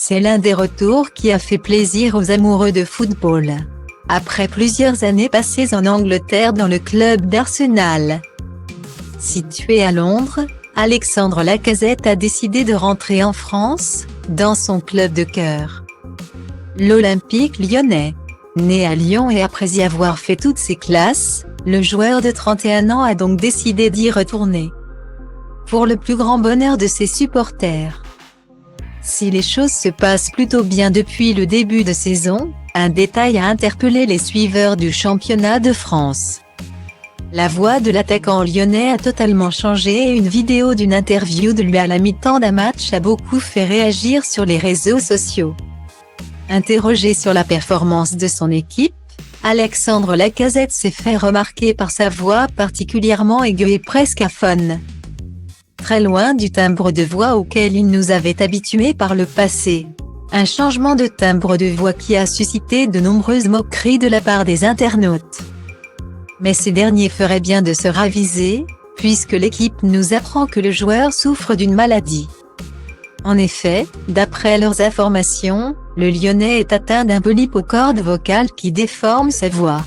C'est l'un des retours qui a fait plaisir aux amoureux de football. Après plusieurs années passées en Angleterre dans le club d'Arsenal. Situé à Londres, Alexandre Lacazette a décidé de rentrer en France, dans son club de cœur. L'Olympique lyonnais. Né à Lyon et après y avoir fait toutes ses classes, le joueur de 31 ans a donc décidé d'y retourner. Pour le plus grand bonheur de ses supporters. Si les choses se passent plutôt bien depuis le début de saison, un détail a interpellé les suiveurs du championnat de France. La voix de l'attaquant lyonnais a totalement changé et une vidéo d'une interview de lui à la mi-temps d'un match a beaucoup fait réagir sur les réseaux sociaux. Interrogé sur la performance de son équipe, Alexandre Lacazette s'est fait remarquer par sa voix particulièrement aiguë et presque aphone. Très loin du timbre de voix auquel il nous avait habitués par le passé. Un changement de timbre de voix qui a suscité de nombreuses moqueries de la part des internautes. Mais ces derniers feraient bien de se raviser, puisque l'équipe nous apprend que le joueur souffre d'une maladie. En effet, d'après leurs informations, le Lyonnais est atteint d'un polype aux cordes vocales qui déforme sa voix.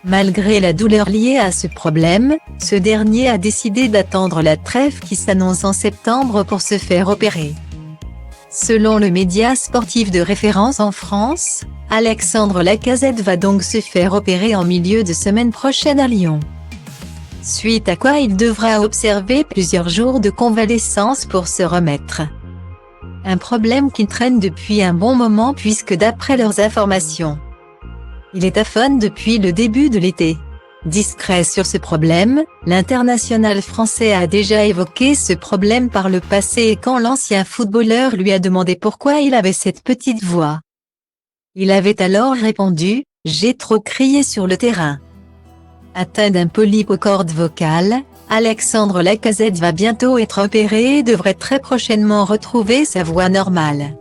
Malgré la douleur liée à ce problème, ce dernier a décidé d'attendre la trêve qui s'annonce en septembre pour se faire opérer. Selon le média sportif de référence en France, Alexandre Lacazette va donc se faire opérer en milieu de semaine prochaine à Lyon. Suite à quoi il devra observer plusieurs jours de convalescence pour se remettre. Un problème qui traîne depuis un bon moment puisque d'après leurs informations, il est aphone depuis le début de l'été. Discret sur ce problème, l'international français a déjà évoqué ce problème par le passé et quand l'ancien footballeur lui a demandé pourquoi il avait cette petite voix. Il avait alors répondu « J'ai trop crié sur le terrain ». Atteint d'un polype aux cordes vocales, Alexandre Lacazette va bientôt être opéré et devrait très prochainement retrouver sa voix normale.